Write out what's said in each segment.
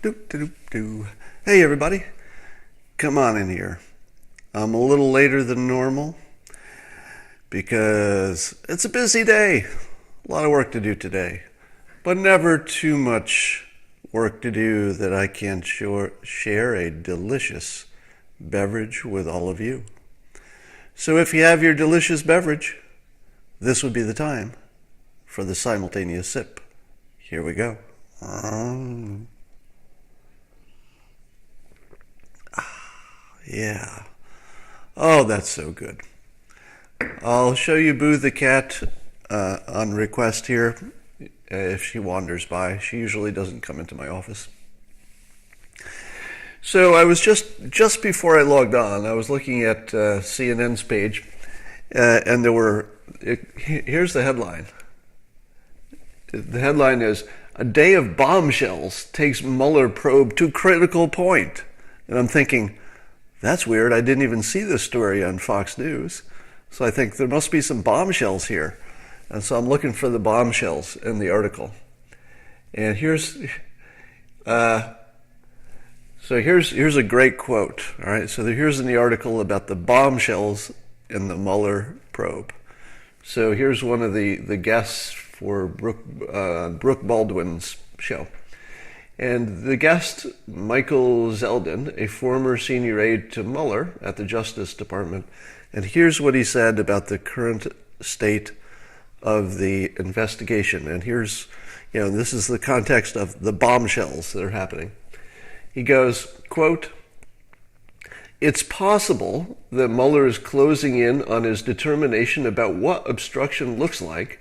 Doop, doop, doop. Hey everybody, come on in here. I'm a little later than normal because it's a busy day. A lot of work to do today, but never too much work to do that I can't share a delicious beverage with all of you. So if you have your delicious beverage, this would be the time for the simultaneous sip. Here we go. Yeah. Oh, that's so good. I'll show you Boo the cat on request here if she wanders by. She usually doesn't come into my office. So I was just before I logged on, I was looking at CNN's page, and here's the headline. The headline is, "A day of bombshells takes Mueller probe to critical point." And I'm thinking, that's weird. I didn't even see this story on Fox News. So I think there must be some bombshells here. And so I'm looking for the bombshells in the article. And here's a great quote. All right, so here's in the article about the bombshells in the Mueller probe. So here's one of the guests for Brooke Baldwin's show. And the guest, Michael Zeldin, a former senior aide to Mueller at the Justice Department, and here's what he said about the current state of the investigation. And here's, this is the context of the bombshells that are happening. He goes, quote, "It's possible that Mueller is closing in on his determination about what obstruction looks like,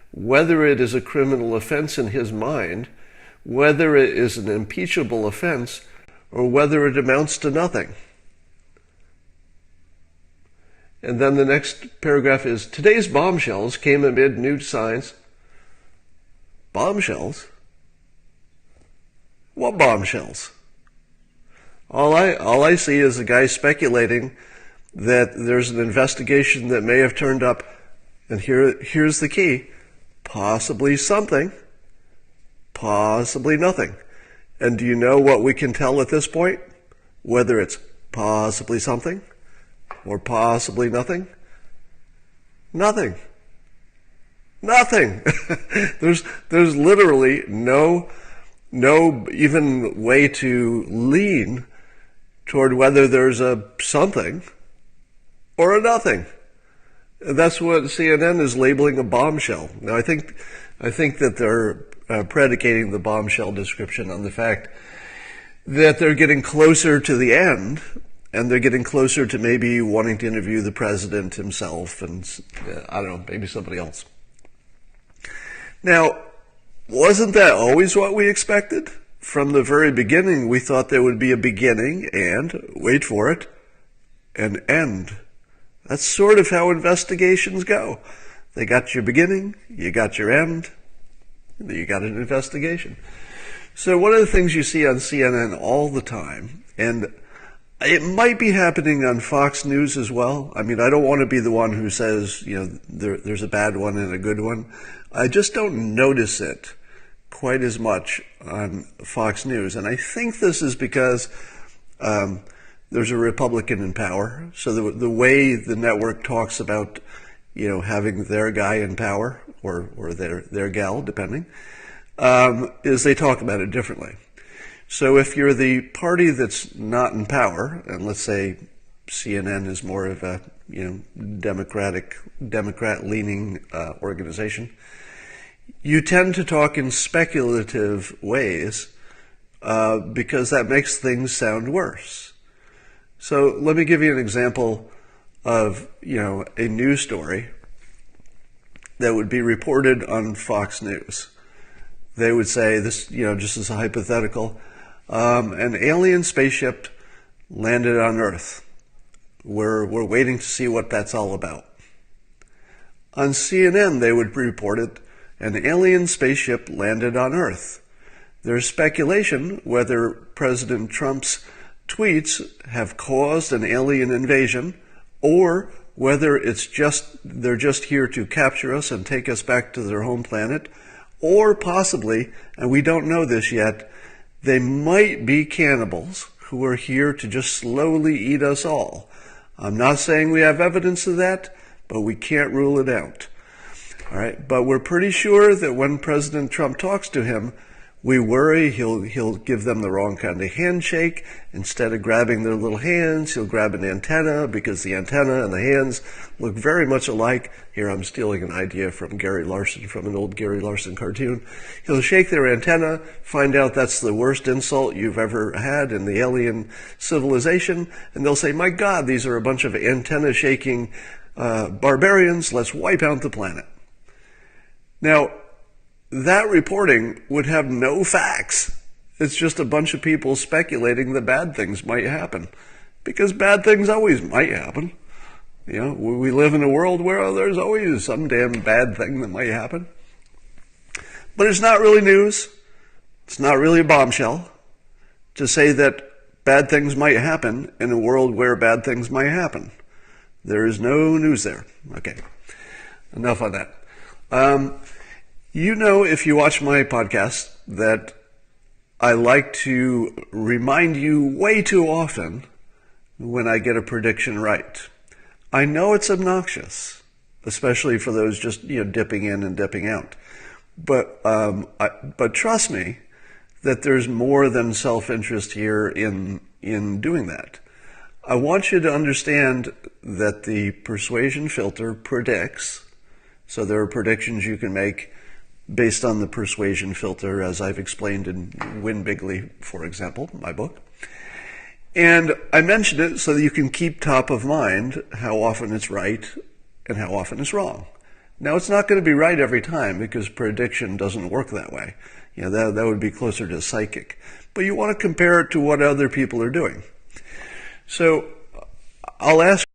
whether it is a criminal offense in his mind, whether it is an impeachable offense, or whether it amounts to nothing." And then the next paragraph is, "Today's bombshells came amid new signs." Bombshells? What bombshells? All I see is a guy speculating that there's an investigation that may have turned up, and here's the key, possibly something, possibly nothing. And do you know what we can tell at this point? Whether it's possibly something or possibly nothing? Nothing. Nothing. There's literally no even way to lean toward whether there's a something or a nothing. That's what CNN is labeling a bombshell. Now, I think that they're predicating the bombshell description on the fact that they're getting closer to the end, and they're getting closer to maybe wanting to interview the president himself, and I don't know, maybe somebody else. Now, wasn't that always what we expected? From the very beginning, we thought there would be a beginning and, wait for it, an end. That's sort of how investigations go. They got your beginning, you got your end, you got an investigation. So one of the things you see on CNN all the time, and it might be happening on Fox News as well. I mean, I don't want to be the one who says, there's a bad one and a good one. I just don't notice it quite as much on Fox News. And I think this is because there's a Republican in power. So the way the network talks about, having their guy in power or their gal, depending, is they talk about it differently. So if you're the party that's not in power, and let's say CNN is more of a Democrat-leaning organization, you tend to talk in speculative ways because that makes things sound worse. So let me give you an example of a news story that would be reported on Fox News. They would say this, just as a hypothetical, an alien spaceship landed on Earth. We're waiting to see what that's all about. On CNN, they would report it, an alien spaceship landed on Earth. There's speculation whether President Trump's tweets have caused an alien invasion, or whether they're just here to capture us and take us back to their home planet, or possibly, and we don't know this yet, They might be cannibals who are here to just slowly eat us all. I'm not saying we have evidence of that, but we can't rule it out. All right, but we're pretty sure that when President Trump talks to him, we worry he'll give them the wrong kind of handshake. Instead of grabbing their little hands, he'll grab an antenna because the antenna and the hands look very much alike. Here I'm stealing an idea from Gary Larson, from an old Gary Larson cartoon. He'll shake their antenna, find out that's the worst insult you've ever had in the alien civilization, and they'll say, my God, these are a bunch of antenna-shaking barbarians. Let's wipe out the planet. Now, that reporting would have no facts. It's just a bunch of people speculating that bad things might happen. Because bad things always might happen. You know, we live in a world where there's always some damn bad thing that might happen. But it's not really news. It's not really a bombshell to say that bad things might happen in a world where bad things might happen. There is no news there. Okay, enough on that. You know, if you watch my podcast, that I like to remind you way too often when I get a prediction right. I know it's obnoxious, especially for those just, dipping in and dipping out. But trust me that there's more than self-interest here in doing that. I want you to understand that the persuasion filter predicts, so there are predictions you can make based on the persuasion filter, as I've explained in Win Bigly, for example, my book. And I mention it so that you can keep top of mind how often it's right and how often it's wrong. Now, it's not going to be right every time because prediction doesn't work that way. That would be closer to psychic. But you want to compare it to what other people are doing. So I'll ask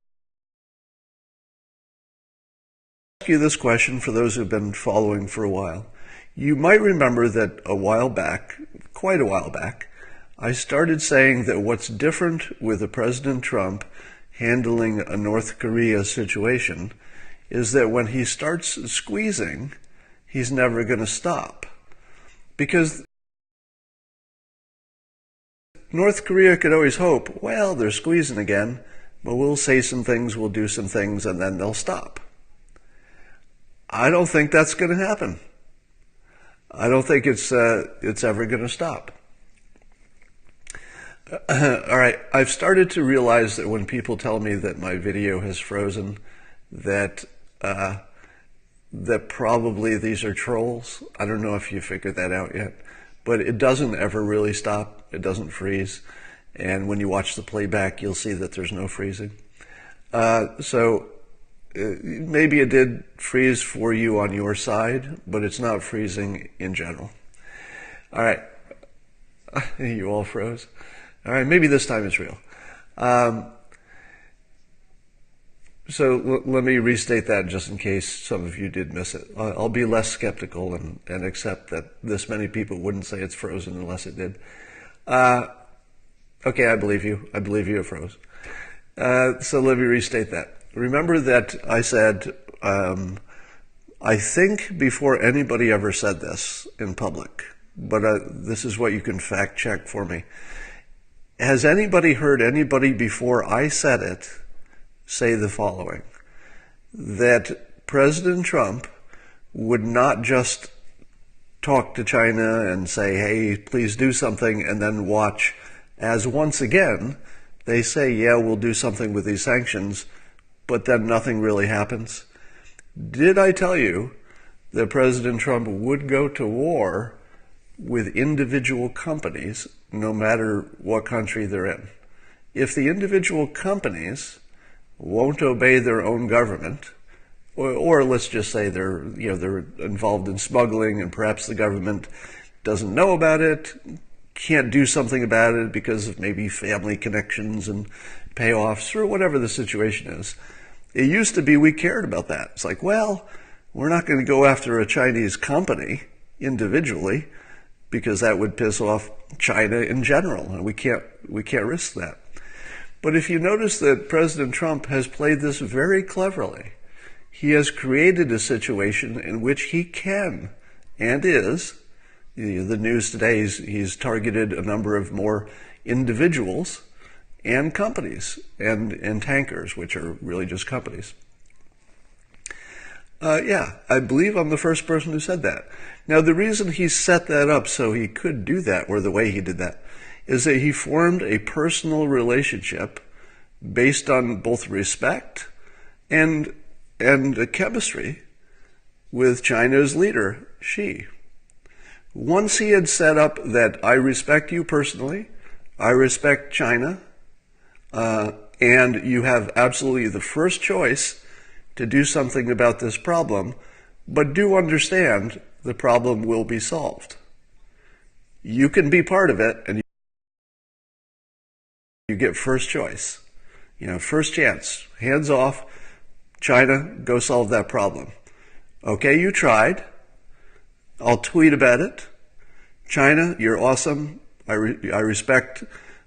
you this question for those who've been following for a while. You might remember that quite a while back, I started saying that what's different with President Trump handling a North Korea situation is that when he starts squeezing, he's never going to stop. Because North Korea could always hope, well, they're squeezing again, but we'll say some things, we'll do some things, and then they'll stop. I don't think that's going to happen. I don't think it's ever going to stop. All right, I've started to realize that when people tell me that my video has frozen, that probably these are trolls. I don't know if you figured that out yet, but it doesn't ever really stop. It doesn't freeze. And when you watch the playback, you'll see that there's no freezing. So maybe it did freeze for you on your side, but it's not freezing in general. All right. You all froze. All right, maybe this time it's real. So let me restate that just in case some of you did miss it. I'll be less skeptical and accept that this many people wouldn't say it's frozen unless it did. Okay, I believe you. I believe you it froze. So let me restate that. Remember that I said, I think before anybody ever said this in public, but this is what you can fact check for me. Has anybody heard anybody before I said it say the following: that President Trump would not just talk to China and say, hey, please do something, and then watch as once again they say, yeah, we'll do something with these sanctions, but then nothing really happens? Did I tell you that President Trump would go to war with individual companies, no matter what country they're in? If the individual companies won't obey their own government, or let's just say they're involved in smuggling and perhaps the government doesn't know about it, can't do something about it because of maybe family connections and payoffs or whatever the situation is. It used to be we cared about that. It's like, well, we're not going to go after a Chinese company individually because that would piss off China in general, and we can't risk that. But if you notice that President Trump has played this very cleverly, he has created a situation in which he can and is The news today is he's targeted a number of more individuals and companies and tankers, which are really just companies. Yeah, I believe I'm the first person who said that. Now, the reason he set that up so he could do that, or the way he did that, is that he formed a personal relationship based on both respect and chemistry with China's leader, Xi. Once he had set up that I respect you personally, I respect China, and you have absolutely the first choice to do something about this problem, but do understand the problem will be solved. You can be part of it, and you get first choice. First chance. Hands off. China, go solve that problem. Okay, you tried. I'll tweet about it. China, you're awesome. I respect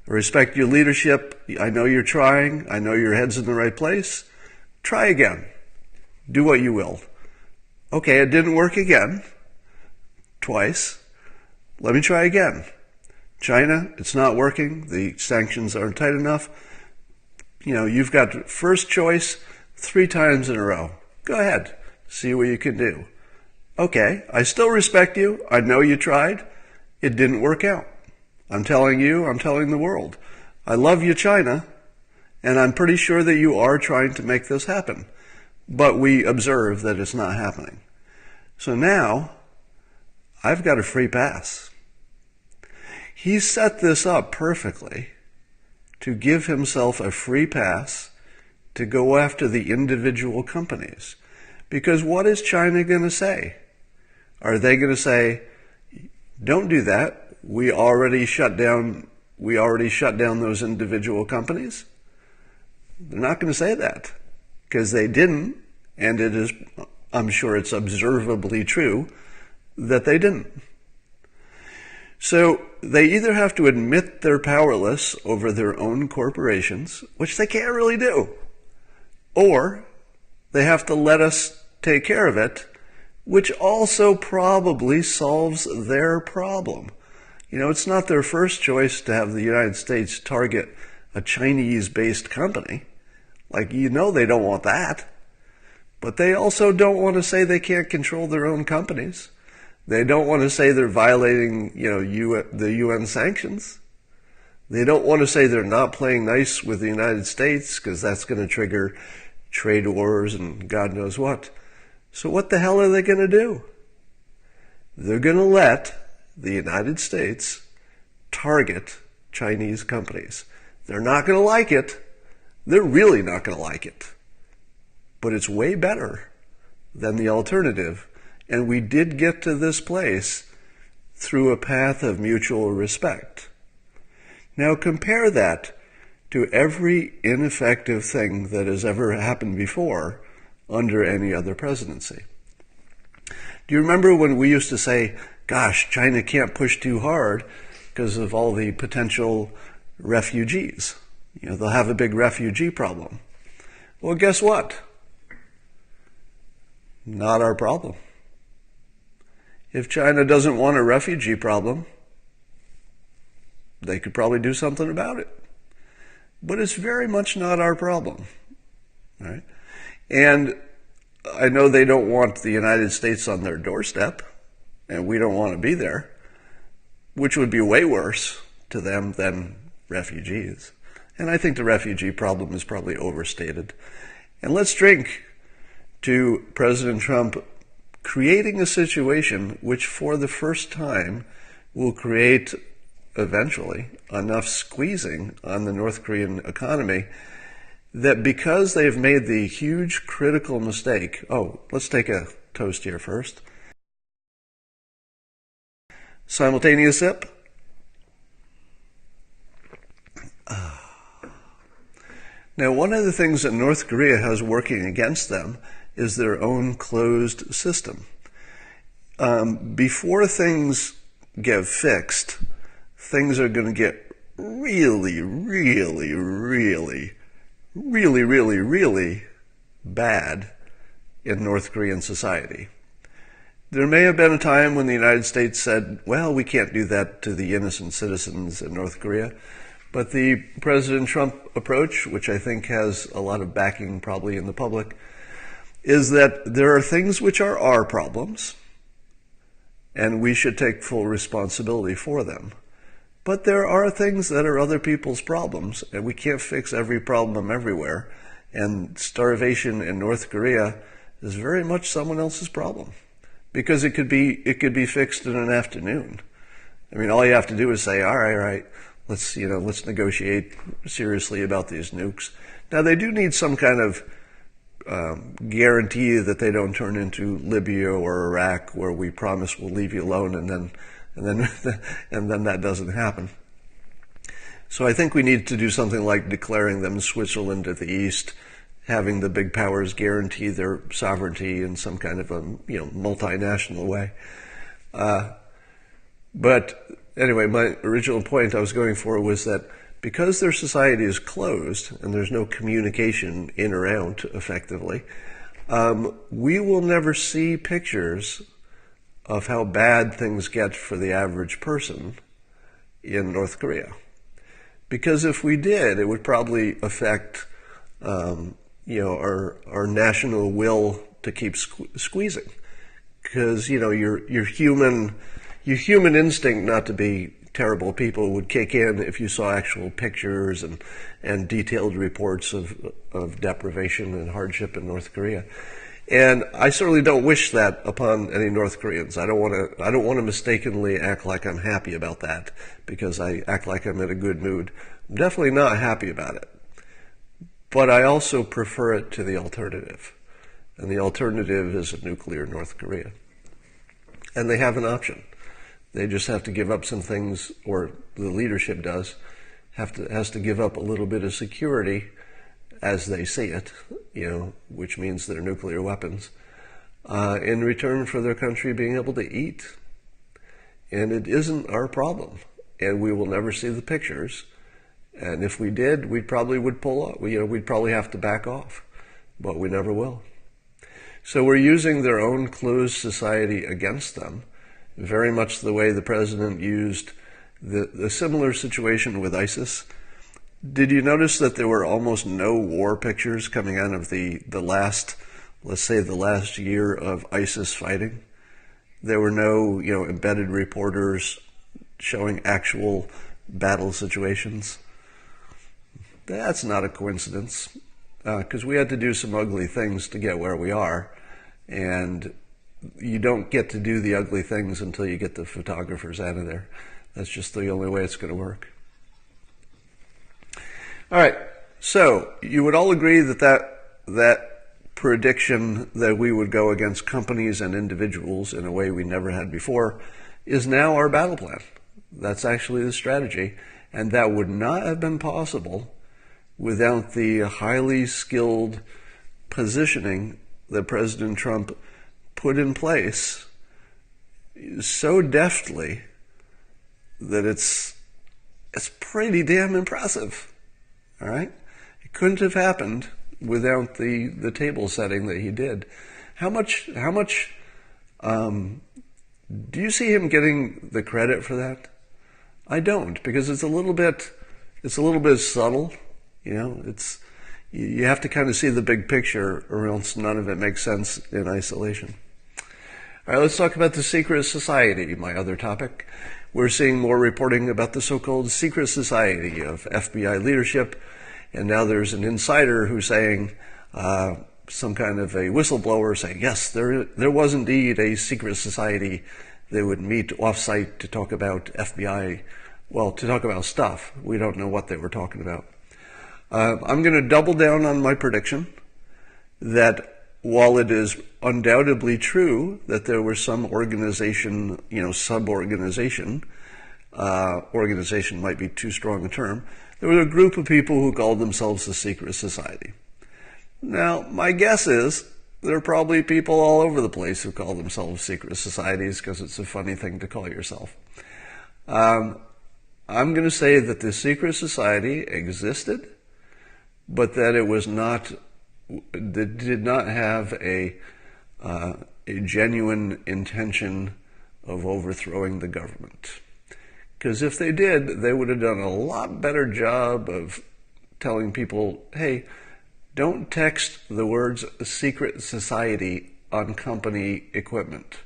your leadership. I know you're trying. I know your head's in the right place. Try again. Do what you will. Okay, it didn't work again. Twice. Let me try again. China, it's not working. The sanctions aren't tight enough. You've got first choice 3 times in a row. Go ahead. See what you can do. Okay, I still respect you. I know you tried. It didn't work out. I'm telling you, I'm telling the world. I love you, China, and I'm pretty sure that you are trying to make this happen. But we observe that it's not happening. So now, I've got a free pass. He set this up perfectly to give himself a free pass to go after the individual companies. Because what is China going to say? Are they going to say, don't do that, we already shut down those individual companies? They're not going to say that, because they didn't, and it is, I'm sure it's observably true, that they didn't. So they either have to admit they're powerless over their own corporations, which they can't really do, or they have to let us take care of it, which also probably solves their problem. It's not their first choice to have the United States target a Chinese-based company. They don't want that. But they also don't want to say they can't control their own companies. They don't want to say they're violating, the UN sanctions. They don't want to say they're not playing nice with the United States, because that's going to trigger trade wars and God knows what. So what the hell are they going to do? They're going to let the United States target Chinese companies. They're not going to like it. They're really not going to like it. But it's way better than the alternative. And we did get to this place through a path of mutual respect. Now compare that to every ineffective thing that has ever happened before under any other presidency. Do you remember when we used to say, gosh, China can't push too hard because of all the potential refugees? They'll have a big refugee problem. Well, guess what? Not our problem. If China doesn't want a refugee problem, they could probably do something about it. But it's very much not our problem. Right? And I know they don't want the United States on their doorstep, and we don't want to be there, which would be way worse to them than refugees. And I think the refugee problem is probably overstated. And let's drink to President Trump creating a situation which for the first time will create eventually enough squeezing on the North Korean economy that because they've made the huge critical mistake, let's take a toast here first. Simultaneous sip. Now, one of the things that North Korea has working against them is their own closed system. Before things get fixed, things are going to get really, really, really, really, really, really bad in North Korean society. There may have been a time when the United States said, well, we can't do that to the innocent citizens in North Korea. But the President Trump approach, which I think has a lot of backing probably in the public, is that there are things which are our problems, and we should take full responsibility for them. But there are things that are other people's problems, and we can't fix every problem everywhere. And starvation in North Korea is very much someone else's problem, because it could be fixed in an afternoon. I mean, all you have to do is say, all right, let's negotiate seriously about these nukes. Now, they do need some kind of guarantee that they don't turn into Libya or Iraq, where we promise we'll leave you alone, and then that doesn't happen. So I think we need to do something like declaring them Switzerland at the east, having the big powers guarantee their sovereignty in some kind of a multinational way. But anyway, my original point I was going for was that because their society is closed and there's no communication in or out effectively, we will never see pictures of how bad things get for the average person in North Korea. Because if we did, it would probably affect our national will to keep squeezing. Because your human instinct not to be terrible people would kick in if you saw actual pictures and detailed reports of deprivation and hardship in North Korea. And I certainly don't wish that upon any North Koreans. I don't want to mistakenly act like I'm happy about that because I act like I'm in a good mood. I'm definitely not happy about it. But I also prefer it to the alternative. And the alternative is a nuclear North Korea. And they have an option. They just have to give up some things, or the leadership has to give up a little bit of security as they see it, which means their nuclear weapons, in return for their country being able to eat. And it isn't our problem. And we will never see the pictures. And if we did, we probably would pull up. We'd probably have to back off. But we never will. So we're using their own closed society against them, very much the way the president used the similar situation with ISIS. Did you notice that there were almost no war pictures coming out of the last year of ISIS fighting? There were no, embedded reporters showing actual battle situations. That's not a coincidence, because we had to do some ugly things to get where we are, and you don't get to do the ugly things until you get the photographers out of there. That's just the only way it's going to work. All right, so you would all agree that prediction that we would go against companies and individuals in a way we never had before is now our battle plan. That's actually the strategy, and that would not have been possible without the highly skilled positioning that President Trump put in place so deftly that it's pretty damn impressive. All right? It couldn't have happened without the table setting that he did. How much do you see him getting the credit for that? I don't, because it's a little bit subtle. You have to kind of see the big picture, or else none of it makes sense in isolation. All right, let's talk about the secret society, my other topic. We're seeing more reporting about the so-called secret society of FBI leadership, and now there's an insider who's saying, some kind of a whistleblower saying, yes, there was indeed a secret society that would meet off-site to talk about FBI, to talk about stuff. We don't know what they were talking about. I'm going to double down on my prediction that while it is undoubtedly true that there was some organization, sub-organization, organization might be too strong a term, there was a group of people who called themselves the secret society. Now, my guess is there are probably people all over the place who call themselves secret societies because it's a funny thing to call yourself. I'm going to say that the secret society existed, but that it was not, that did not have a a genuine intention of overthrowing the government. Because if they did, they would have done a lot better job of telling people, hey, don't text the words secret society on company equipment.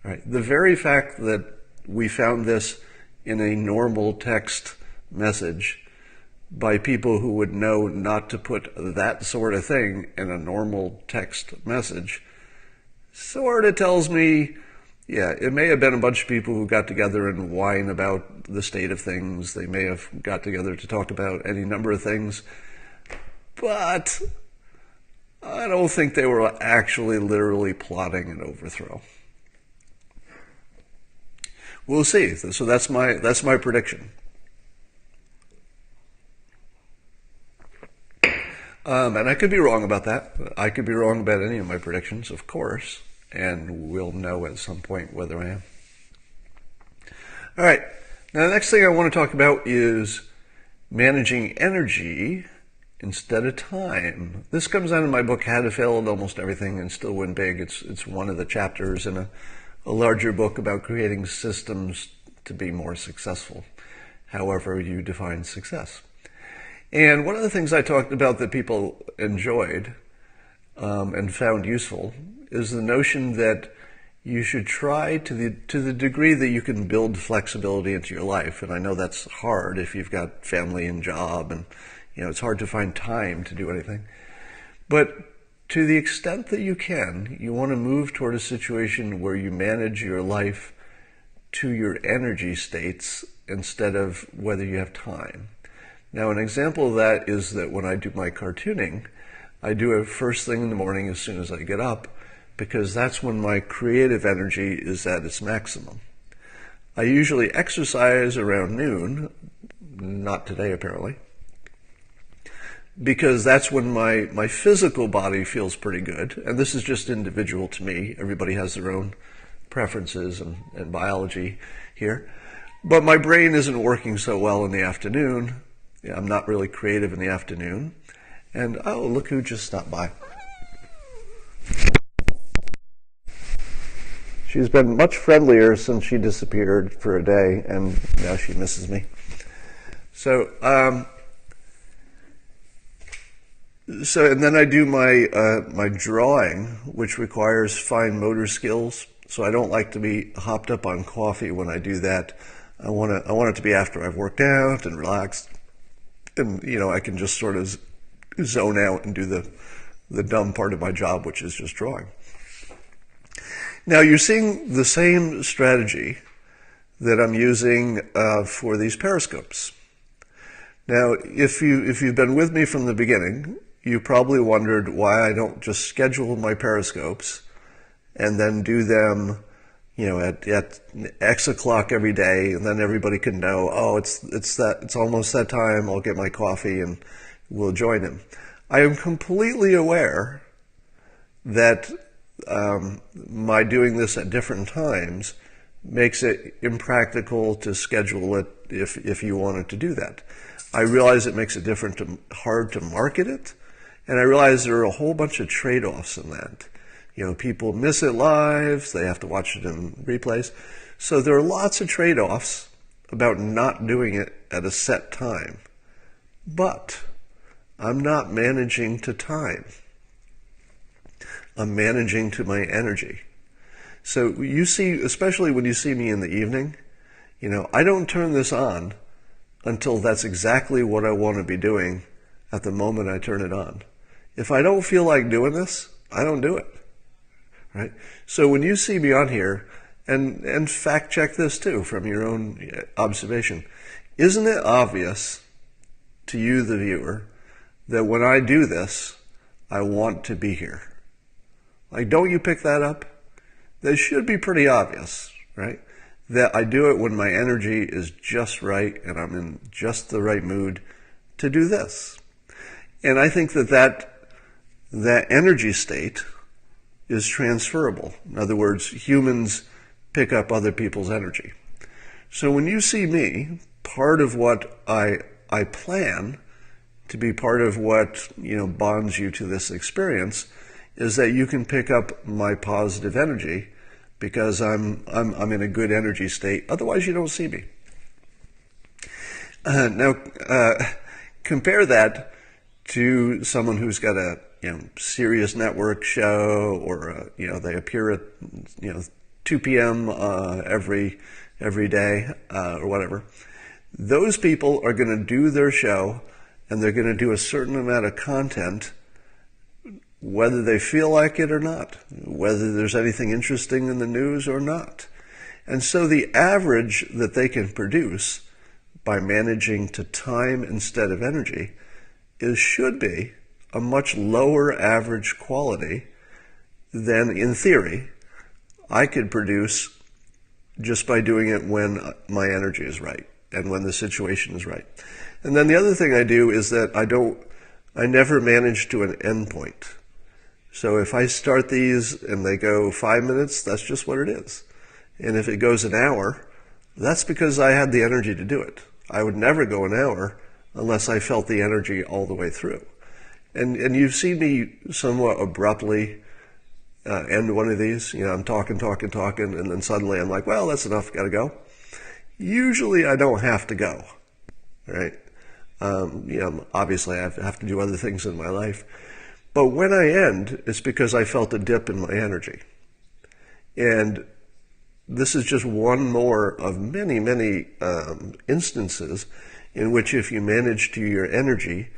Right? The very fact that we found this in a normal text message by people who would know not to put that sort of thing in a normal text message sort of tells me, yeah, it may have been a bunch of people who got together and whine about the state of things. They may have got together to talk about any number of things, but I don't think they were actually literally plotting an overthrow. We'll see. So that's my prediction. And I could be wrong about that. I could be wrong about any of my predictions, of course, and we'll know at some point whether I am. All right. Now, the next thing I want to talk about is managing energy instead of time. This comes out of my book, How to Fail at Almost Everything and Still Win Big. It's one of the chapters in a larger book about creating systems to be more successful, however you define success. And one of the things I talked about that people enjoyed and found useful is the notion that you should try to the degree that you can build flexibility into your life. And I know that's hard if you've got family and job, and it's hard to find time to do anything. But to the extent that you can, you want to move toward a situation where you manage your life to your energy states instead of whether you have time. Now, an example of that is that when I do my cartooning, I do it first thing in the morning as soon as I get up, because that's when my creative energy is at its maximum. I usually exercise around noon, not today apparently, because that's when my physical body feels pretty good. And this is just individual to me. Everybody has their own preferences and biology here. But my brain isn't working so well in the afternoon. I'm not really creative in the afternoon. And oh, look who just stopped by. She's been much friendlier since she disappeared for a day, and now she misses me. So and then I do my drawing, which requires fine motor skills. So I don't like to be hopped up on coffee when I do that. I want it to be after I've worked out and relaxed, and I can just sort of zone out and do the dumb part of my job, which is just drawing. Now you're seeing the same strategy that I'm using for these periscopes. Now, if you've been with me from the beginning, you probably wondered why I don't just schedule my periscopes and then do them, at X o'clock every day, and then everybody can know, oh, it's almost that time. I'll get my coffee and we'll join him. I am completely aware that my doing this at different times makes it impractical to schedule it if you wanted to do that. I realize it makes it hard to market it, and I realize there are a whole bunch of trade-offs in that. People miss it live, they have to watch it in replays. So there are lots of trade-offs about not doing it at a set time. But I'm not managing to time. I'm managing to my energy. So you see, especially when you see me in the evening, I don't turn this on until that's exactly what I want to be doing at the moment I turn it on. If I don't feel like doing this, I don't do it. Right? So when you see me on here, and fact check this too from your own observation, isn't it obvious to you, the viewer, that when I do this, I want to be here? Like, don't you pick that up? That should be pretty obvious, right? That I do it when my energy is just right and I'm in just the right mood to do this. And I think that energy state is transferable. In other words, humans pick up other people's energy. So when you see me, part of what I plan to be part of what bonds you to this experience is that you can pick up my positive energy because I'm in a good energy state. Otherwise, you don't see me. Now, compare that to someone who's got a Sirius network show, or they appear at 2 p.m. Every day or whatever. Those people are going to do their show, and they're going to do a certain amount of content, whether they feel like it or not, whether there's anything interesting in the news or not. And so the average that they can produce by managing to time instead of energy should be a much lower average quality than, in theory, I could produce just by doing it when my energy is right and when the situation is right. And then the other thing I do is that I never manage to an end point. So if I start these and they go 5 minutes, that's just what it is. And if it goes an hour, that's because I had the energy to do it. I would never go an hour unless I felt the energy all the way through. And you've seen me somewhat abruptly end one of these. I'm talking, and then suddenly I'm like, well, that's enough, gotta go. Usually I don't have to go, right? Obviously I have to do other things in my life. But when I end, it's because I felt a dip in my energy. And this is just one more of many, many instances in which if you manage to your energy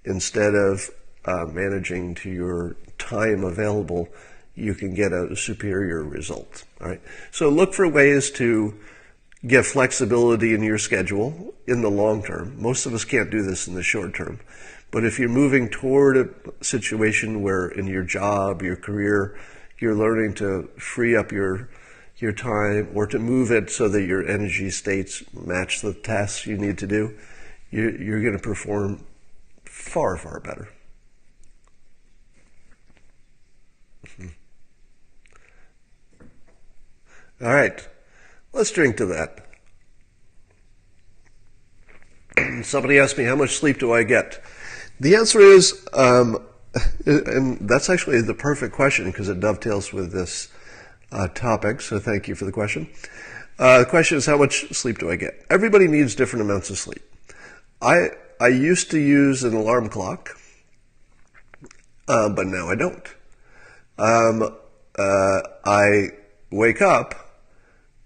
instead of managing to your time available, you can get a superior result. All right. So look for ways to get flexibility in your schedule in the long term. Most of us can't do this in the short term. But if you're moving toward a situation where in your job, your career, you're learning to free up your time, or to move it so that your energy states match the tasks you need to do, you're going to perform far, far better. All right, let's drink to that. Somebody asked me, how much sleep do I get? The answer is, and that's actually the perfect question because it dovetails with this topic, so thank you for the question. The question is, how much sleep do I get? Everybody needs different amounts of sleep. I used to use an alarm clock, but now I don't. I wake up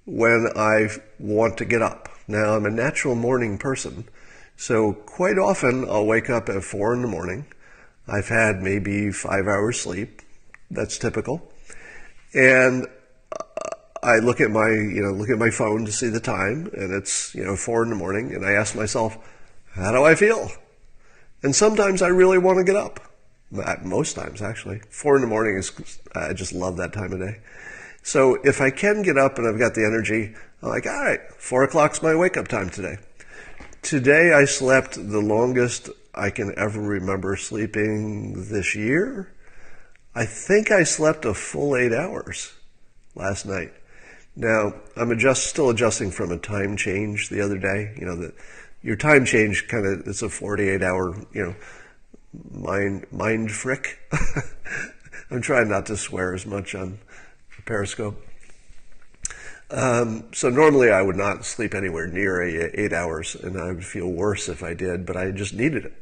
when I want to get up. Now, I'm a natural morning person, so quite often I'll wake up at 4 in the morning. I've had maybe 5 hours sleep. That's typical. And I look at my phone to see the time, and it's 4 in the morning, and I ask myself, how do I feel? And sometimes I really want to get up. Most times, actually. 4 in the morning I just love that time of day. So if I can get up and I've got the energy, I'm like, all right, 4 o'clock's my wake up time today. Today I slept the longest I can ever remember sleeping this year. I think I slept a full 8 hours last night. Now, I'm still adjusting from a time change the other day. Your time change it's a 48-hour, mind frick. I'm trying not to swear as much on Periscope. So normally I would not sleep anywhere near 8 hours, and I would feel worse if I did, but I just needed it.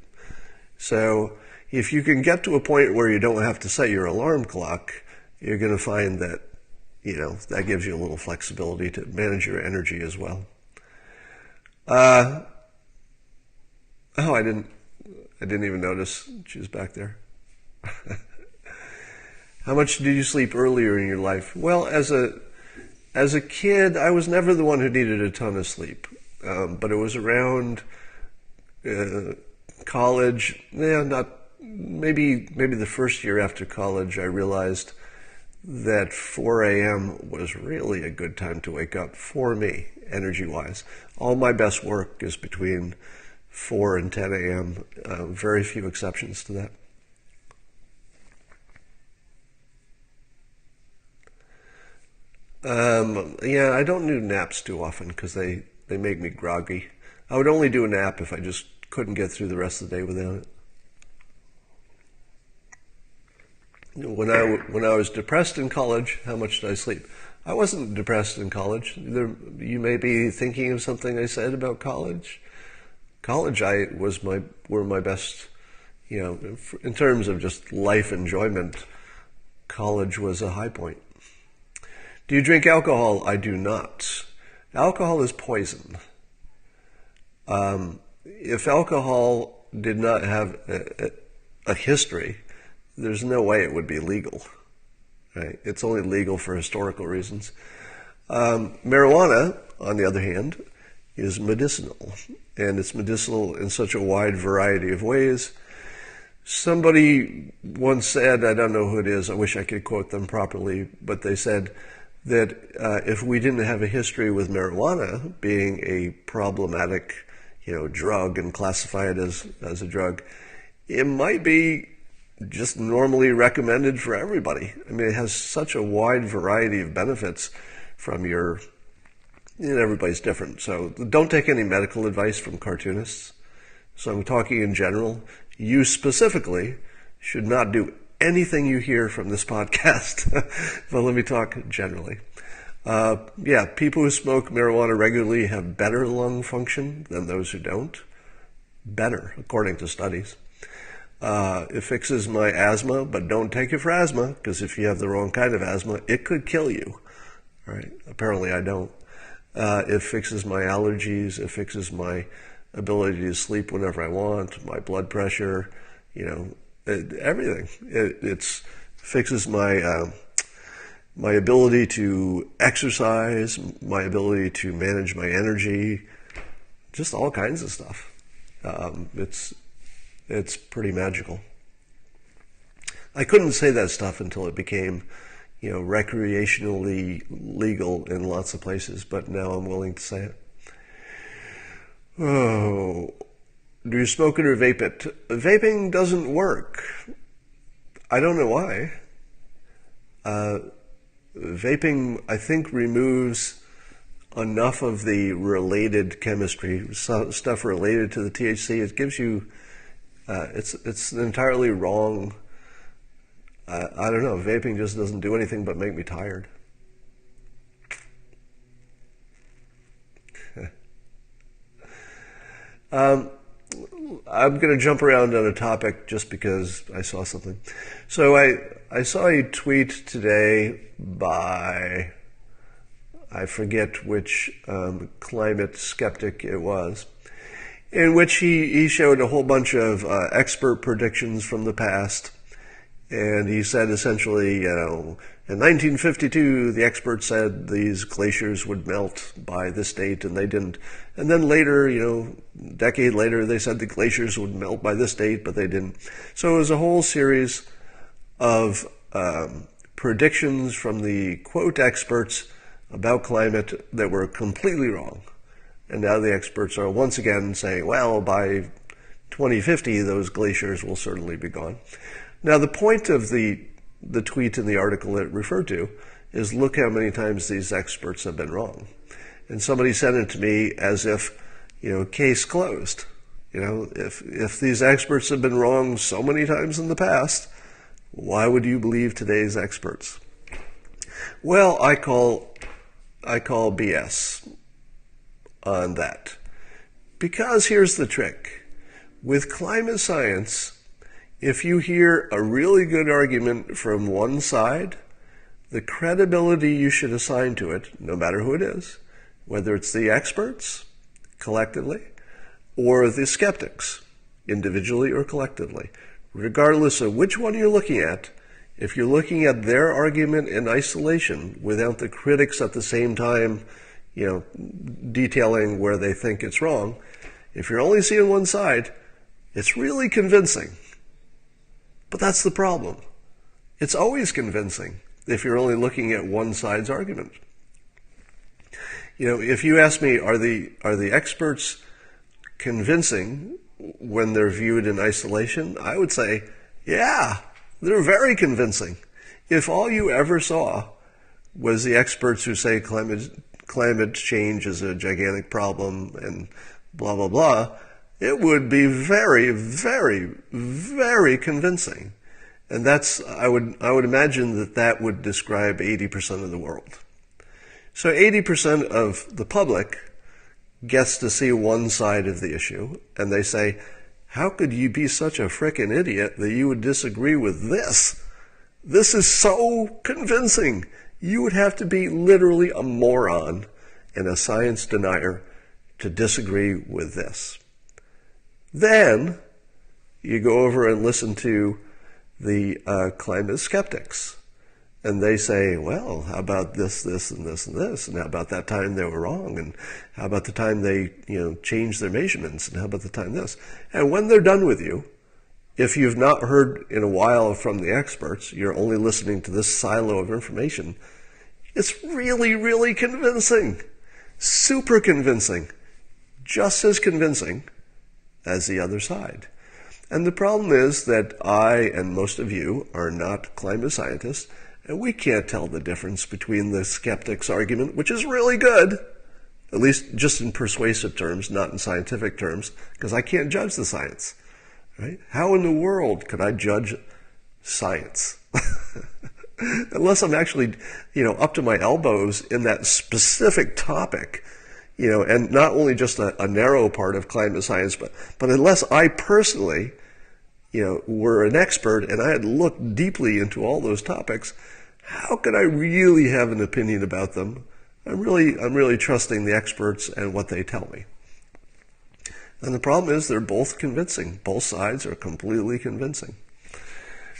So if you can get to a point where you don't have to set your alarm clock, you're going to find that, that gives you a little flexibility to manage your energy as well. I didn't even notice she was back there. How much did you sleep earlier in your life? Well, as a kid, I was never the one who needed a ton of sleep. But it was around college, maybe the first year after college, I realized that 4 a.m. was really a good time to wake up for me, energy-wise. All my best work is between 4 and 10 a.m., very few exceptions to that. I don't do naps too often because they make me groggy. I would only do a nap if I just couldn't get through the rest of the day without it. When I was depressed in college, how much did I sleep? I wasn't depressed in college. You may be thinking of something I said about college. College, I was were my best, in terms of just life enjoyment. College was a high point. Do you drink alcohol? I do not. Alcohol is poison. If alcohol did not have a history, there's no way it would be legal. Right? It's only legal for historical reasons. Marijuana, on the other hand, is medicinal, and it's medicinal in such a wide variety of ways. Somebody once said, I don't know who it is, I wish I could quote them properly, but they said that if we didn't have a history with marijuana being a problematic, drug and classify it as a drug, it might be just normally recommended for everybody. I mean, it has such a wide variety of benefits from everybody's different. So don't take any medical advice from cartoonists. So I'm talking in general. You specifically should not do anything you hear from this podcast. But let me talk generally. People who smoke marijuana regularly have better lung function than those who don't. Better, according to studies. It fixes my asthma, but don't take it for asthma, because if you have the wrong kind of asthma, it could kill you. All right? Apparently I don't. It fixes my allergies. It fixes my ability to sleep whenever I want, my blood pressure, everything. It fixes my my ability to exercise, my ability to manage my energy, just all kinds of stuff. It's pretty magical. I couldn't say that stuff until it became, recreationally legal in lots of places, but now I'm willing to say it. Oh, do you smoke it or vape it? Vaping doesn't work. I don't know why. Vaping, I think, removes enough of the related chemistry, stuff related to the THC. It gives you, it's entirely wrong. I don't know. Vaping just doesn't do anything but make me tired. I'm going to jump around on a topic just because I saw something. So I saw a tweet today by, I forget which climate skeptic it was, in which he showed a whole bunch of expert predictions from the past. And he said essentially, in 1952, the experts said these glaciers would melt by this date, and they didn't. And then later, a decade later, they said the glaciers would melt by this date, but they didn't. So it was a whole series of predictions from the quote experts about climate that were completely wrong. And now the experts are once again saying, well, by 2050, those glaciers will certainly be gone. Now, the point of the tweet in the article it referred to is look how many times these experts have been wrong. And somebody sent it to me as if, case closed. If these experts have been wrong so many times in the past, why would you believe today's experts? Well, I call BS on that. Because here's the trick. With climate science, if you hear a really good argument from one side, the credibility you should assign to it, no matter who it is, whether it's the experts, collectively, or the skeptics, individually or collectively, regardless of which one you're looking at, if you're looking at their argument in isolation without the critics at the same time, detailing where they think it's wrong, if you're only seeing one side, it's really convincing. But that's the problem. It's always convincing if you're only looking at one side's argument. If you ask me, are the experts convincing when they're viewed in isolation? I would say, yeah, they're very convincing. If all you ever saw was the experts who say climate change is a gigantic problem and blah, blah, blah, it would be very, very, very convincing. And I would imagine that would describe 80% of the world. So 80% of the public gets to see one side of the issue, and they say, how could you be such a frickin' idiot that you would disagree with this? This is so convincing. You would have to be literally a moron and a science denier to disagree with this. Then you go over and listen to the climate skeptics. And they say, well, how about this, this, and this, and this? And how about that time they were wrong? And how about the time they, changed their measurements? And how about the time this? And when they're done with you, if you've not heard in a while from the experts, you're only listening to this silo of information, it's really, really convincing. Super convincing. Just as convincing as the other side. And the problem is that I and most of you are not climate scientists, and we can't tell the difference between the skeptic's argument, which is really good, at least just in persuasive terms, not in scientific terms, because I can't judge the science. Right? How in the world could I judge science? Unless I'm actually, up to my elbows in that specific topic, and not only just a narrow part of climate science, but unless I personally, were an expert and I had looked deeply into all those topics, how could I really have an opinion about them? I'm really trusting the experts and what they tell me. And the problem is they're both convincing. Both sides are completely convincing.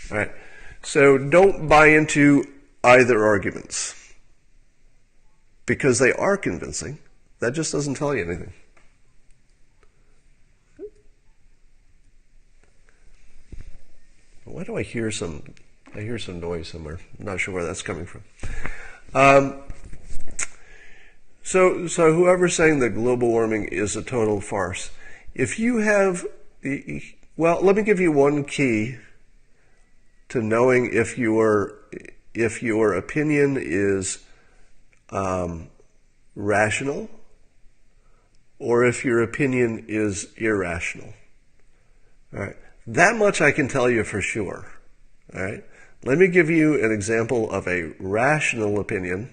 All right. So don't buy into either arguments. Because they are convincing, that just doesn't tell you anything. Why do I hear some noise somewhere? I'm not sure where that's coming from. So whoever's saying that global warming is a total farce, if you have, let me give you one key to knowing if your opinion is rational or if your opinion is irrational. All right. That much I can tell you for sure. All right. Let me give you an example of a rational opinion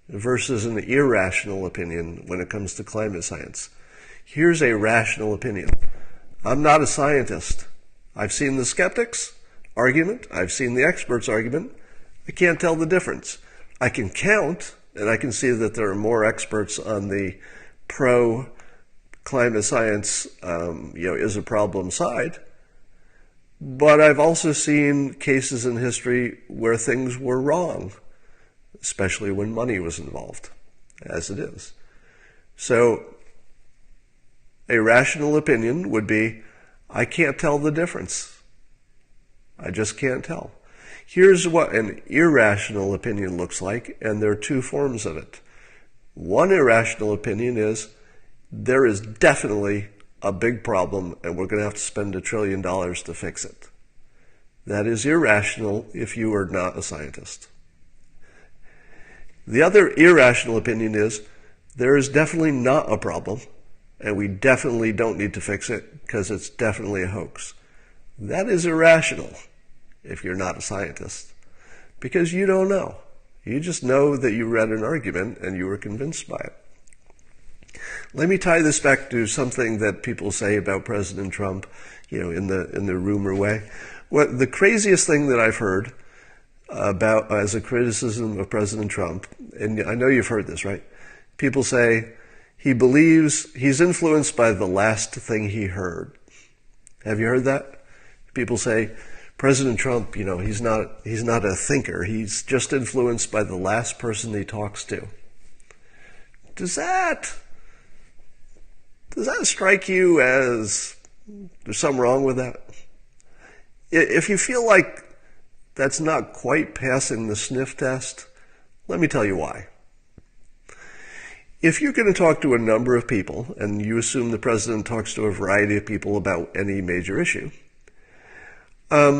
versus an irrational opinion when it comes to climate science. Here's a rational opinion. I'm not a scientist. I've seen the skeptics' argument. I've seen the experts' argument. I can't tell the difference. I can count, and I can see that there are more experts on the pro-climate science, is a problem side. But I've also seen cases in history where things were wrong, especially when money was involved, as it is. So a rational opinion would be, I can't tell the difference. I just can't tell. Here's what an irrational opinion looks like, and there are two forms of it. One irrational opinion is, there is definitely a big problem and we're going to have to spend $1 trillion to fix it. That is irrational if you are not a scientist. The other irrational opinion is, there is definitely not a problem and we definitely don't need to fix it because it's definitely a hoax. That is irrational if you're not a scientist, because you don't know. You just know that you read an argument and you were convinced by it. Let me tie this back to something that people say about President Trump, in the rumor way. What the craziest thing that I've heard about as a criticism of President Trump, and I know you've heard this, right? People say he believes he's influenced by the last thing he heard. Have you heard that? People say President Trump, he's not a thinker. He's just influenced by the last person he talks to. Does that strike you as there's something wrong with that? If you feel like that's not quite passing the sniff test, let me tell you why. If you're going to talk to a number of people, and you assume the president talks to a variety of people about any major issue, who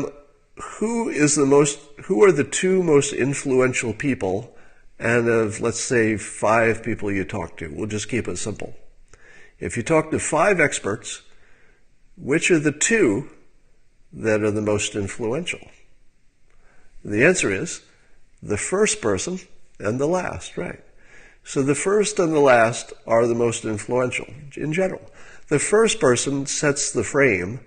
are the two most influential people, and of, let's say, 5 people you talk to? We'll just keep it simple. If you talk to 5 experts, which are the 2 that are the most influential? The answer is the first person and the last, right? So the first and the last are the most influential in general. The first person sets the frame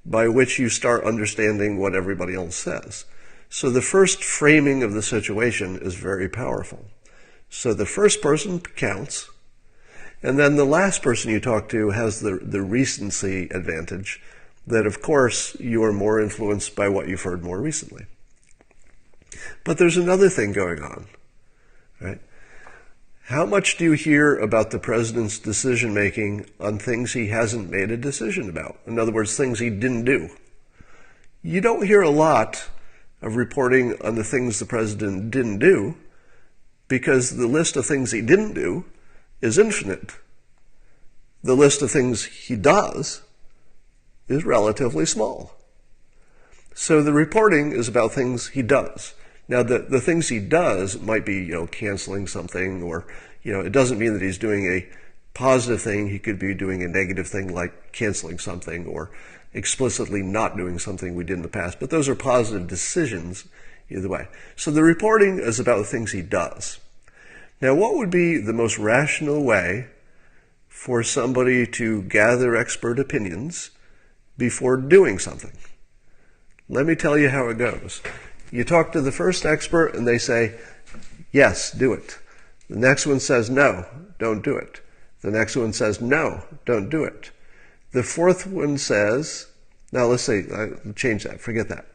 by which you start understanding what everybody else says. So the first framing of the situation is very powerful. So the first person counts, and then the last person you talk to has the recency advantage that, of course, you are more influenced by what you've heard more recently. But there's another thing going on, right? How much do you hear about the president's decision-making on things he hasn't made a decision about? In other words, things he didn't do. You don't hear a lot of reporting on the things the president didn't do because the list of things he didn't do is infinite. The list of things he does is relatively small. So the reporting is about things he does. Now, the things he does might be, canceling something, or, it doesn't mean that he's doing a positive thing. He could be doing a negative thing like canceling something or explicitly not doing something we did in the past. But those are positive decisions either way. So the reporting is about the things he does. Now, what would be the most rational way for somebody to gather expert opinions before doing something? Let me tell you how it goes. You talk to the first expert and they say, yes, do it. The next one says, no, don't do it. The next one says, no, don't do it. The fourth one says, now let's say, change that, forget that.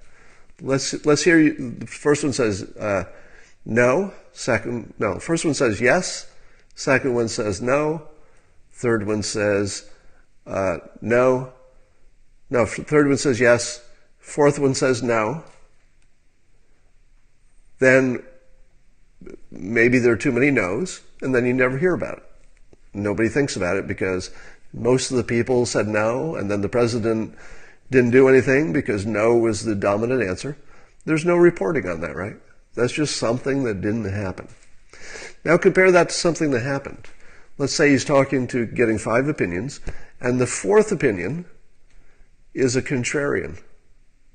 Let's hear you. The first one says, no. First one says yes. Second one says no. Third one says, no. No, third one says yes. Fourth one says no. Then maybe there are too many no's, and then you never hear about it. Nobody thinks about it because most of the people said no, and then the president didn't do anything because no was the dominant answer. There's no reporting on that, right? That's just something that didn't happen. Now compare that to something that happened. Let's say he's getting 5 opinions, and the fourth opinion is a contrarian.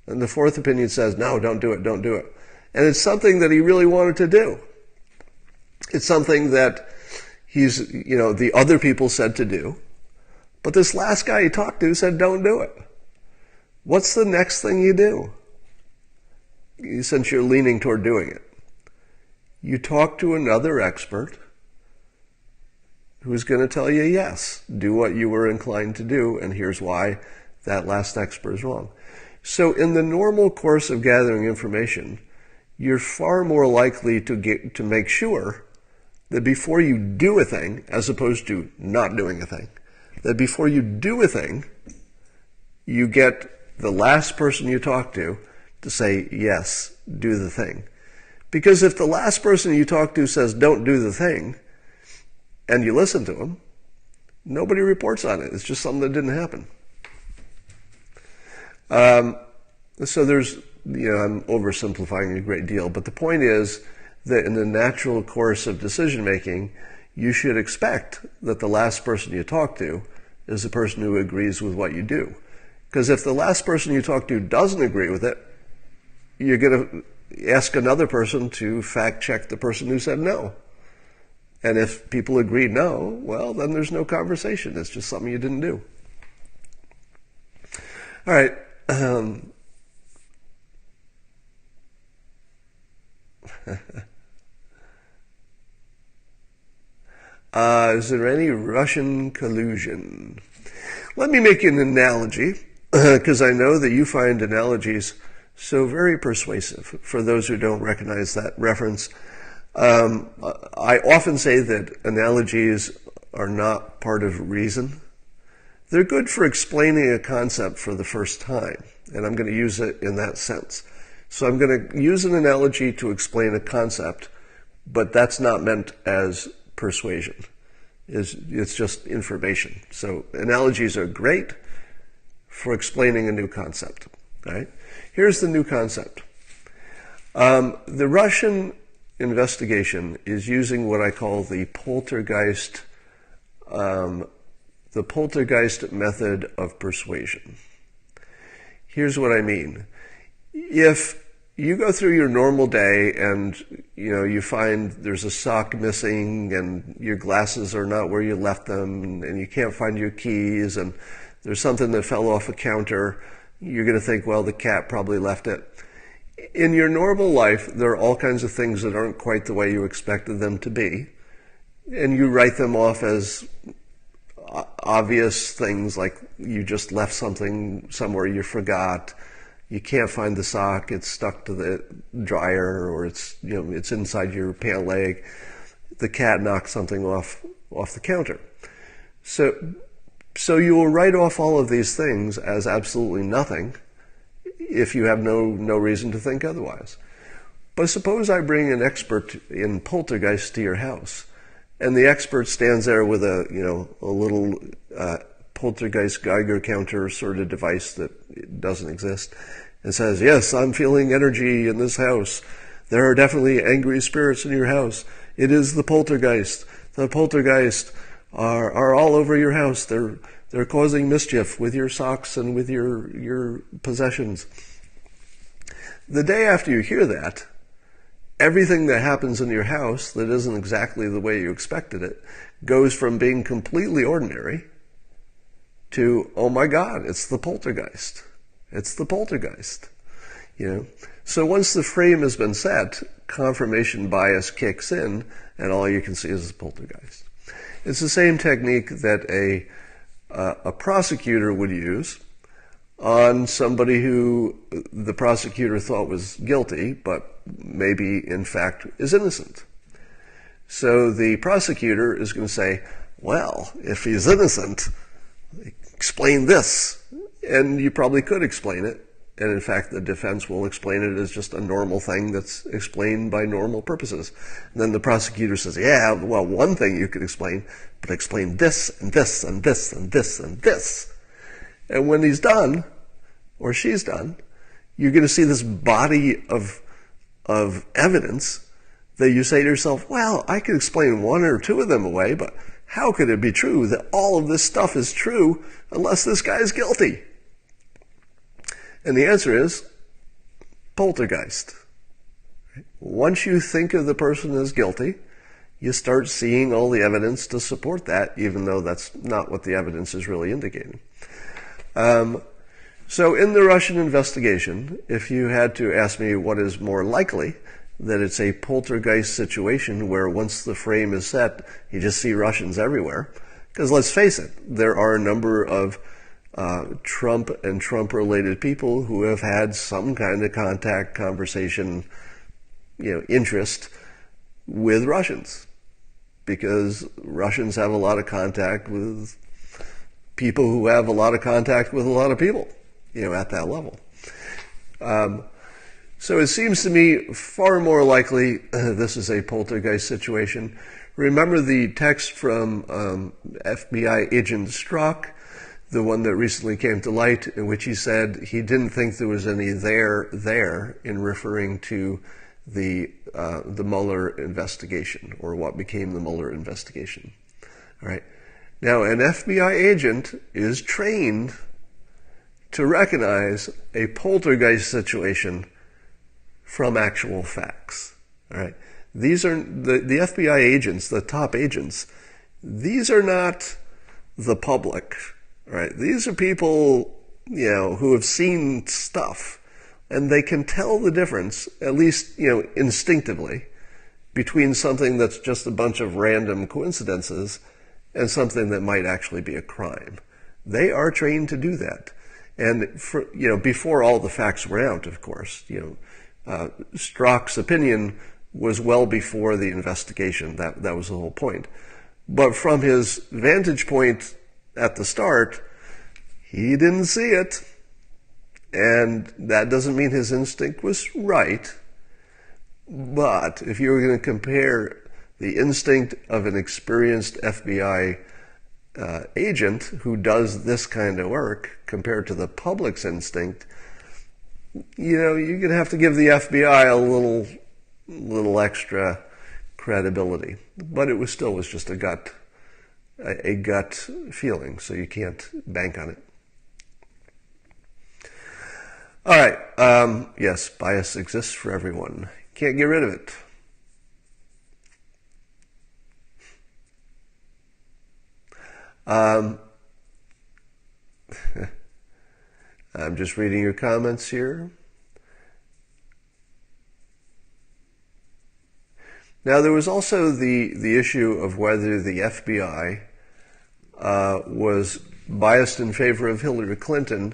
And the fourth opinion says, no, don't do it, don't do it. And it's something that he really wanted to do. It's something that the other people said to do. But this last guy he talked to said, don't do it. What's the next thing you do? Since you're leaning toward doing it. You talk to another expert who's going to tell you, yes, do what you were inclined to do, and here's why that last expert is wrong. So in the normal course of gathering information, you're far more likely to make sure that before you do a thing, as opposed to not doing a thing, that before you do a thing, you get the last person you talk to say, yes, do the thing. Because if the last person you talk to says, don't do the thing, and you listen to him, nobody reports on it. It's just something that didn't happen. So there's, I'm oversimplifying a great deal, but the point is that in the natural course of decision making, you should expect that the last person you talk to is the person who agrees with what you do. Because if the last person you talk to doesn't agree with it, you're going to ask another person to fact check the person who said no. And if people agree no, well, then there's no conversation. It's just something you didn't do. All right. Is there any Russian collusion? Let me make an analogy, because I know that you find analogies so very persuasive for those who don't recognize that reference. I often say that analogies are not part of reason. They're good for explaining a concept for the first time, and I'm going to use it in that sense. So I'm going to use an analogy to explain a concept, but that's not meant as persuasion. It's just information. So analogies are great for explaining a new concept. Right? Here's the new concept. The Russian investigation is using what I call the poltergeist method of persuasion. Here's what I mean. If you go through your normal day and you find there's a sock missing and your glasses are not where you left them and you can't find your keys and there's something that fell off a counter, you're going to think, well, the cat probably left it. In your normal life, there are all kinds of things that aren't quite the way you expected them to be, and you write them off as obvious things, like you just left something somewhere you forgot, you can't find the sock, it's stuck to the dryer, or it's inside your pant leg, the cat knocked something off the counter. So you will write off all of these things as absolutely nothing if you have no reason to think otherwise. But suppose I bring an expert in poltergeist to your house, and the expert stands there with a little poltergeist Geiger counter sort of device that doesn't exist, and says, "Yes, I'm feeling energy in this house. There are definitely angry spirits in your house. It is the poltergeist. The poltergeist are all over your house. They're causing mischief with your socks and with your possessions." The day after you hear that, everything that happens in your house that isn't exactly the way you expected it goes from being completely ordinary to, oh my God, it's the poltergeist. It's the poltergeist. So once the frame has been set, confirmation bias kicks in, and all you can see is the poltergeist. It's the same technique that a prosecutor would use on somebody who the prosecutor thought was guilty, but maybe in fact is innocent. So the prosecutor is going to say, well, if he's innocent, explain this. And you probably could explain it. And in fact, the defense will explain it as just a normal thing that's explained by normal purposes. And then the prosecutor says, yeah, well, one thing you could explain, but explain this and this and this and this and this. And when he's done, or she's done, you're going to see this body of evidence that you say to yourself, well, I could explain one or two of them away, but how could it be true that all of this stuff is true unless this guy is guilty? And the answer is poltergeist. Once you think of the person as guilty, you start seeing all the evidence to support that, even though that's not what the evidence is really indicating. So in the Russian investigation, if you had to ask me what is more likely, that it's a poltergeist situation where once the frame is set, you just see Russians everywhere. Because let's face it, there are a number of Trump and Trump-related people who have had some kind of contact, conversation, interest with Russians, because Russians have a lot of contact with people who have a lot of contact with a lot of people, at that level. So it seems to me far more likely this is a poltergeist situation. Remember the text from FBI agent Strzok, the one that recently came to light, in which he said he didn't think there was any there in referring to the Mueller investigation, or what became the Mueller investigation. All right. Now, an FBI agent is trained to recognize a poltergeist situation from actual facts. All right. These are the FBI agents, the top agents. These are not the public. All right. These are people, who have seen stuff, and they can tell the difference, at least, instinctively, between something that's just a bunch of random coincidences and something that might actually be a crime. They are trained to do that. And before all the facts were out, of course, Strzok's opinion was well before the investigation. That was the whole point. But from his vantage point at the start, he didn't see it. And that doesn't mean his instinct was right. But if you were going to compare the instinct of an experienced FBI agent who does this kind of work compared to the public's instinct, you're going to have to give the FBI a little extra credibility. But it was just a gut feeling, so you can't bank on it. All right. Yes, bias exists for everyone. Can't get rid of it. Um, I'm just reading your comments here. Now, there was also the issue of whether the FBI was biased in favor of Hillary Clinton,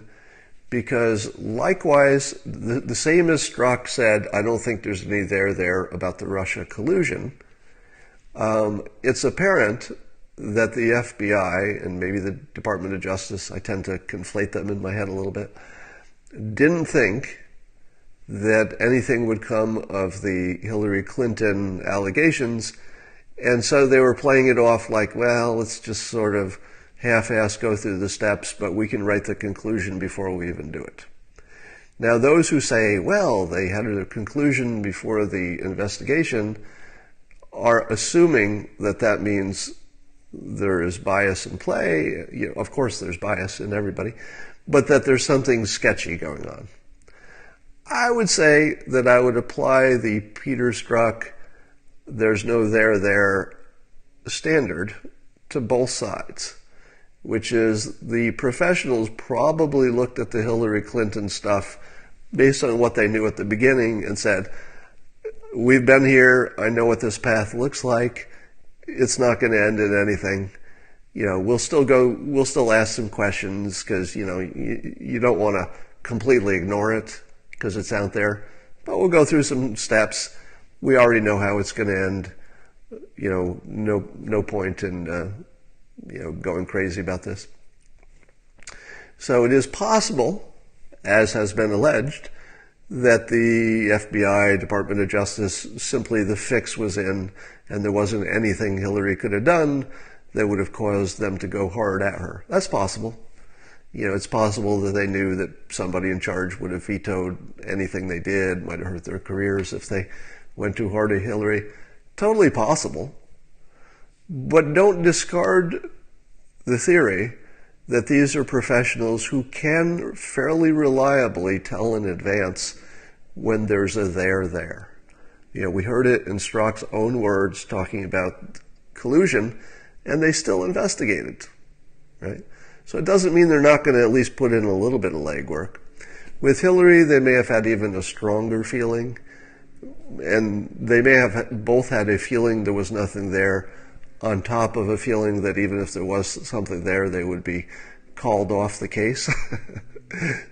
because likewise, the same as Strzok said, I don't think there's any there about the Russia collusion. It's apparent that the FBI and maybe the Department of Justice, I tend to conflate them in my head a little bit, didn't think that anything would come of the Hillary Clinton allegations, and so they were playing it off like, well, let's just sort of half-ass go through the steps, but we can write the conclusion before we even do it. Now, those who say, well, they had a conclusion before the investigation are assuming that that means there is bias in play. You know, of course, there's bias in everybody, but that there's something sketchy going on. I would say that I would apply the Peter Strzok, there's no there standard to both sides, which is the professionals probably looked at the Hillary Clinton stuff based on what they knew at the beginning and said, we've been here, I know what this path looks like, it's not going to end in anything. You know, we'll still ask some questions because, you know, you don't want to completely ignore it because it's out there, but we'll go through some steps. We already know how it's going to end. You know, no point in, going crazy about this. So it is possible, as has been alleged, that the FBI, Department of Justice, simply the fix was in and there wasn't anything Hillary could have done that would have caused them to go hard at her. That's possible. You know, it's possible that they knew that somebody in charge would have vetoed anything they did, might have hurt their careers if they went too hard at Hillary. Totally possible. But don't discard the theory that these are professionals who can fairly reliably tell in advance when there's a there. You know, we heard it in Strzok's own words talking about collusion, and they still investigated, right? So it doesn't mean they're not going to at least put in a little bit of legwork. With Hillary, they may have had even a stronger feeling, and they may have both had a feeling there was nothing there on top of a feeling that even if there was something there, they would be called off the case.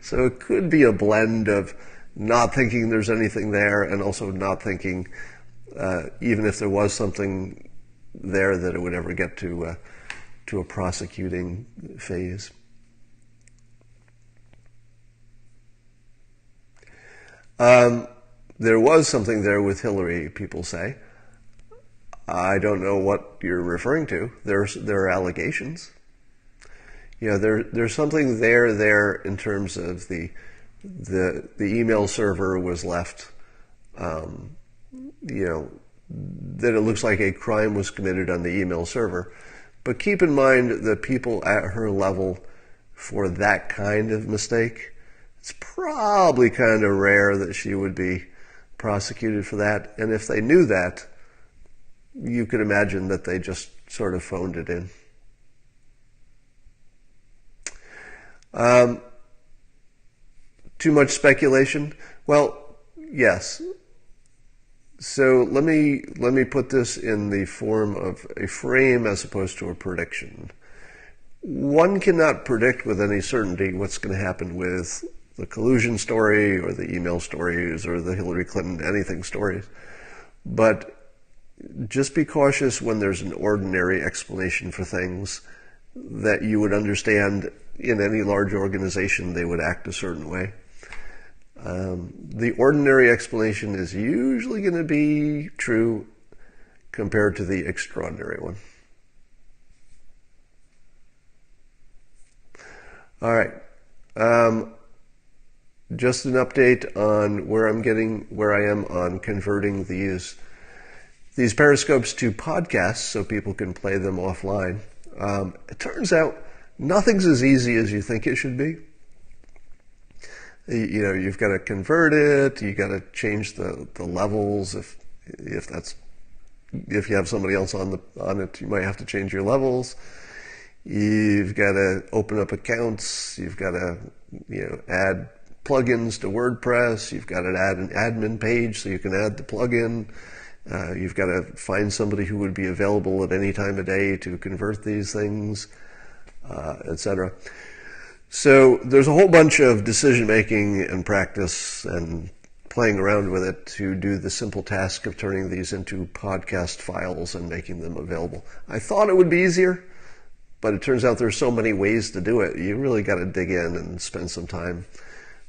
So it could be a blend of not thinking there's anything there and also not thinking, even if there was something there, that it would ever get to a prosecuting phase. There was something there with Hillary, people say. I don't know what you're referring to. There are allegations. You know, there's something there in terms of the email server was left, that it looks like a crime was committed on the email server. But keep in mind that people at her level, for that kind of mistake, it's probably kind of rare that she would be prosecuted for that. And if they knew that, you could imagine that they just sort of phoned it in. Too much speculation? Well, yes. So let me put this in the form of a frame as opposed to a prediction. One cannot predict with any certainty what's going to happen with the collusion story or the email stories or the Hillary Clinton anything stories. But just be cautious when there's an ordinary explanation for things that you would understand in any large organization they would act a certain way. The ordinary explanation is usually going to be true compared to the extraordinary one. All right. Just an update on where I am on converting these Periscopes to podcasts so people can play them offline. It turns out nothing's as easy as you think it should be. You've got to convert it. You got to change the levels if you have somebody else on it, you might have to change your levels. You've got to open up accounts. You've got to add plugins to WordPress. You've got to add an admin page so you can add the plugin. You've got to find somebody who would be available at any time of day to convert these things, etc. So there's a whole bunch of decision making and practice and playing around with it to do the simple task of turning these into podcast files and making them available. I thought it would be easier, but it turns out there's so many ways to do it. You really got to dig in and spend some time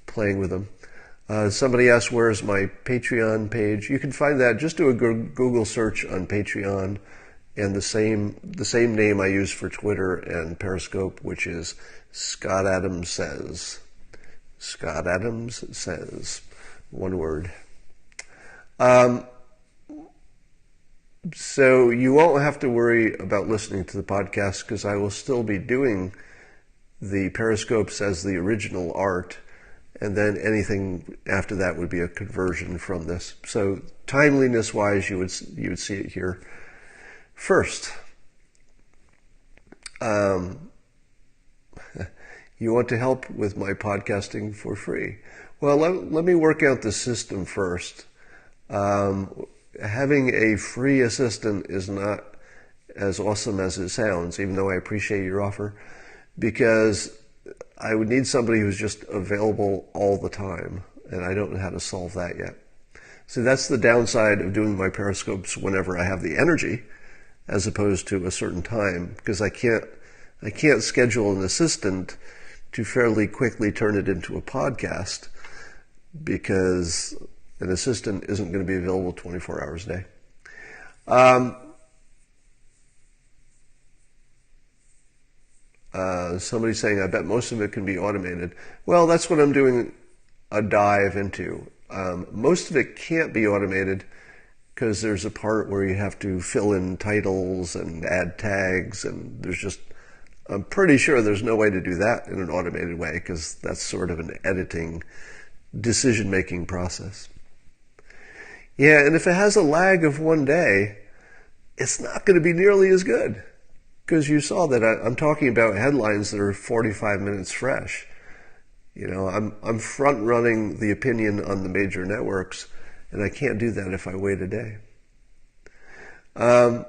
playing with them. Somebody asked, where's my Patreon page? You can find that. Just do a Google search on Patreon and the same name I use for Twitter and Periscope, which is Scott Adams Says. Scott Adams Says. One word. So you won't have to worry about listening to the podcast because I will still be doing the Periscopes as the original art, and then anything after that would be a conversion from this. So timeliness-wise, you would see it here first. You want to help with my podcasting for free? Well, let me work out the system first. Having a free assistant is not as awesome as it sounds, even though I appreciate your offer, because I would need somebody who's just available all the time, and I don't know how to solve that yet. So that's the downside of doing my Periscopes whenever I have the energy, as opposed to a certain time, because I can't schedule an assistant to fairly quickly turn it into a podcast, because an assistant isn't going to be available 24 hours a day. Somebody's saying, I bet most of it can be automated. Well, that's what I'm doing a dive into. Most of it can't be automated because there's a part where you have to fill in titles and add tags, and I'm pretty sure there's no way to do that in an automated way because that's sort of an editing, decision-making process. Yeah, and if it has a lag of one day, it's not going to be nearly as good, because you saw that I'm talking about headlines that are 45 minutes fresh. I'm front-running the opinion on the major networks, and I can't do that if I wait a day. But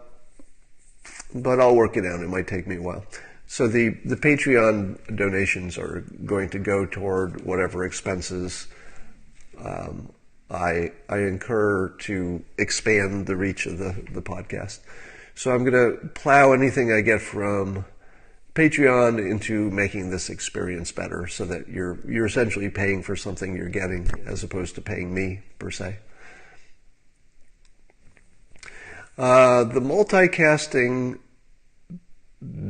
I'll work it out. It might take me a while. So the Patreon donations are going to go toward whatever expenses I incur to expand the reach of the podcast. So I'm going to plow anything I get from Patreon into making this experience better, so that you're essentially paying for something you're getting as opposed to paying me per se. The multicasting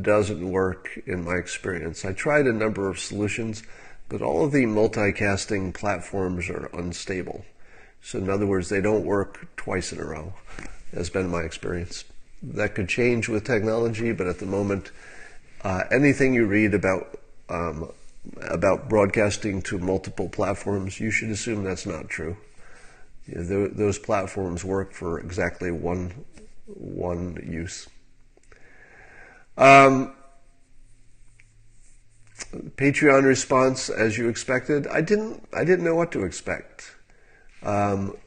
doesn't work in my experience. I tried a number of solutions, but all of the multicasting platforms are unstable. So in other words, they don't work twice in a row, has been my experience. That could change with technology, but at the moment, anything you read about broadcasting to multiple platforms, you should assume that's not true. Those platforms work for exactly one use. Patreon response, as you expected. I didn't know what to expect. But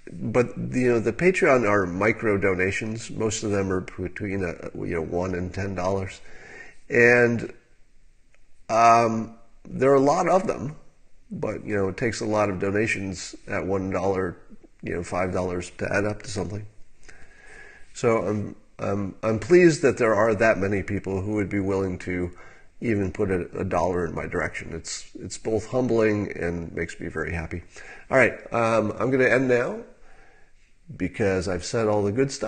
the Patreon are micro donations. Most of them are between $1 and $10, and there are a lot of them. But it takes a lot of donations at $1, $5 to add up to something. So I'm pleased that there are that many people who would be willing to even put a dollar in my direction. It's both humbling and makes me very happy. All right, I'm going to end now because I've said all the good stuff.